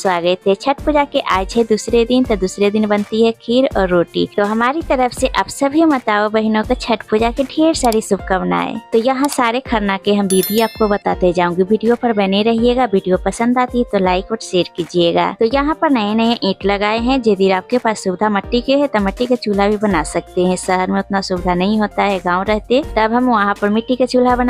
स्वागत है। छठ पूजा के आज है दूसरे दिन, तो दूसरे दिन बनती है खीर और रोटी। तो हमारी तरफ से आप सभी माताओं बहनों को छठ पूजा की ढेर सारी शुभकामनाएं। तो यहाँ सारे खरना के हम विधि आपको बताते जाऊंगी, वीडियो पर बने रहिएगा। वीडियो पसंद आती है तो लाइक और शेयर कीजिएगा। तो यहाँ पर नए नए ईंट लगाए हैं। यदि आपके पास सुविधा मट्टी के है तो मट्टी के चूल्हा भी बना सकते हैं। शहर में उतना सुविधा नहीं होता है, गाँव रहते तब हम वहाँ पर मिट्टी के चूल्हा बना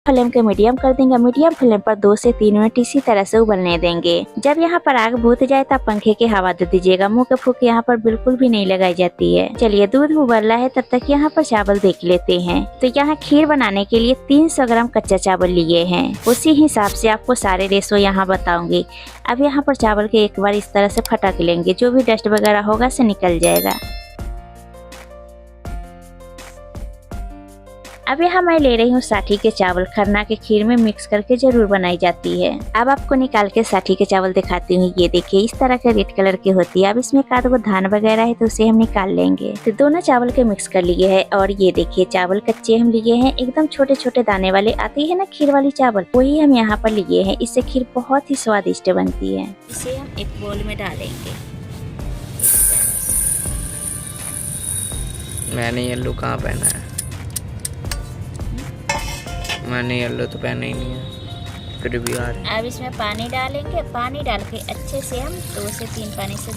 फ्लेम के मीडियम कर देंगे। मीडियम फ्लेम पर 2 से 3 मिनट इसी तरह से उबलने देंगे। जब यहाँ पर आग भूत जाए तब पंखे की हवा दे दीजिएगा। मुंह के फूंक यहाँ पर बिल्कुल भी नहीं लगाई जाती है। चलिए दूध उबल रहा है, तब तक यहाँ पर चावल देख लेते हैं। तो यहाँ खीर बनाने के लिए 300 ग्राम कच्चा चावल लिए हैं। उसी हिसाब से आपको सारे रेशो यहाँ बताऊंगी। अब यहाँ पर चावल के एक बार इस तरह से फटक लेंगे, जो भी डस्ट वगैरह होगा से निकल जाएगा। अब यहाँ मैं ले रही हूँ साठी के चावल। खरना के खीर में मिक्स करके जरूर बनाई जाती है। अब आपको निकाल के साठी के चावल दिखाती हूँ। ये देखिए इस तरह के रेड कलर की होती है। अब इसमें एक आध धान वगैरह है तो उसे हम निकाल लेंगे। तो दोनों चावल के मिक्स कर लिए है। और ये देखिए चावल कच्चे हम लिए हैं, एकदम छोटे छोटे दाने वाले आती है ना खीर वाली चावल, वही हम यहाँ पर लिए हैं। इससे खीर बहुत ही स्वादिष्ट बनती है। इसे हम एक बोल में डालेंगे। मैंने येलो कहाँ पहना है? मैंने येलो तो पहना ही नहीं है, फिर भी आ रहे। अब इसमें पानी डालेंगे, पानी डाल के अच्छे से हम 2 से 3 पानी से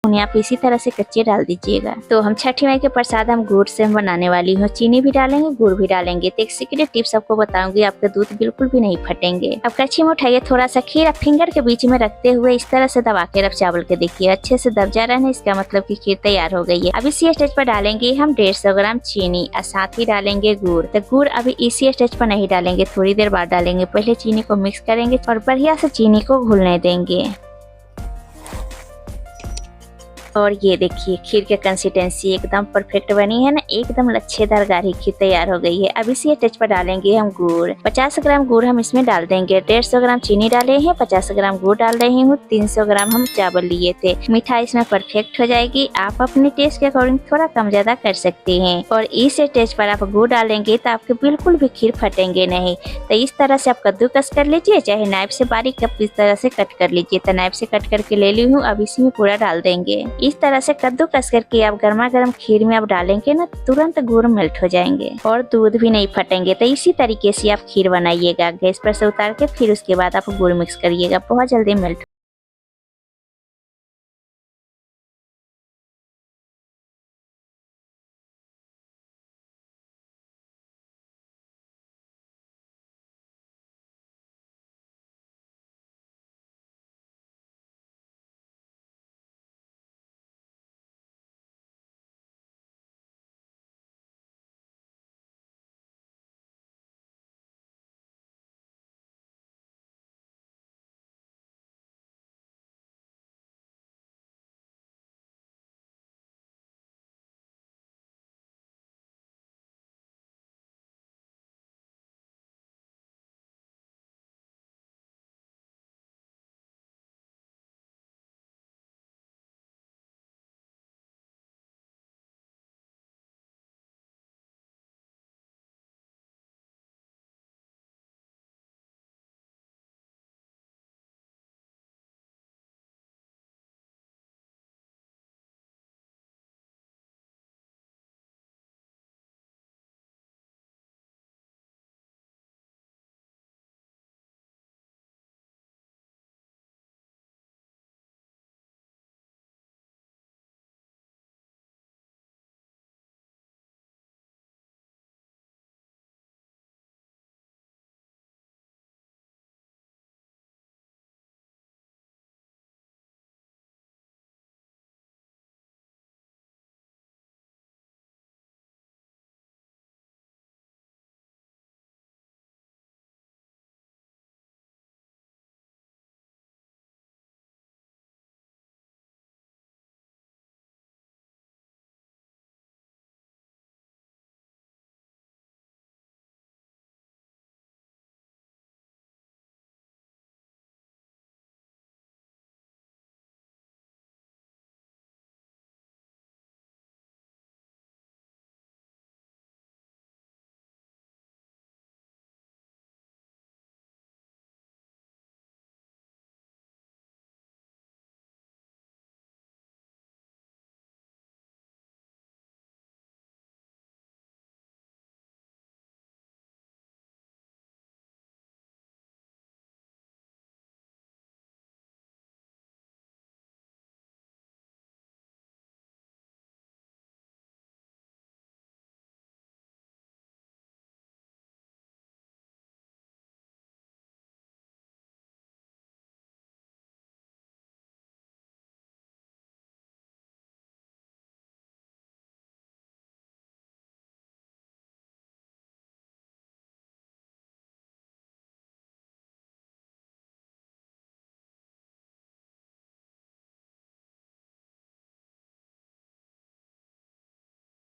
उन्हें आप इसी तरह से कच्चे डाल दीजिएगा। तो हम छठी माई के प्रसाद हम गुड़ से हम बनाने वाली हूँ। चीनी भी डालेंगे, गुड़ भी डालेंगे। तो एक सीक्रेट टिप्स आपको बताऊंगी, आपके दूध बिल्कुल भी नहीं फटेंगे। अब कच्ची में उठाइए थोड़ा सा खीर, फिंगर के बीच में रखते हुए इस तरह से दबा के रख चावल के देखिए अच्छे से दब जा रहा है, इसका मतलब की खीर तैयार हो गई है। अब इसी स्टेज पर डालेंगे हम 150 ग्राम चीनी और साथ ही डालेंगे गुड़। तो गुड़ अभी इसी स्टेज पर नहीं डालेंगे, थोड़ी देर बाद डालेंगे। पहले चीनी को मिक्स करेंगे और बढ़िया से चीनी को घुलने देंगे। और ये देखिए खीर की कंसिस्टेंसी एकदम परफेक्ट बनी है ना, एकदम लच्छेदार गाढ़ी खीर तैयार हो गई है। अब इसी स्टेज पर डालेंगे हम गुड़। 50 ग्राम गुड़ हम इसमें डाल देंगे। 150 ग्राम चीनी डाले हैं, 50 ग्राम गुड़ डाल रही हूँ, 300 ग्राम हम चावल लिए थे। मिठाई इसमें परफेक्ट हो जाएगी। आप अपने टेस्ट के अकॉर्डिंग थोड़ा कम ज्यादा कर सकते हैं। और इस स्टेज पर आप गुड़ डालेंगे तो आपके बिल्कुल भी खीर फटेंगे नहीं। तो इस तरह से आप कद्दूकस कर लीजिए, चाहे नाइफ से बारीक कप इस तरह से कट कर लीजिए। तो नाइफ से कट करके ले ली हूँ। अब इसी में पूरा डाल देंगे। इस तरह से कद्दूकस करके आप गर्मा गर्म खीर में आप डालेंगे ना, तुरंत गुड़ मेल्ट हो जाएंगे और दूध भी नहीं फटेंगे। तो इसी तरीके से आप खीर बनाइएगा। गैस पर से उतार के फिर उसके बाद आप गुड़ मिक्स करिएगा, बहुत जल्दी मेल्ट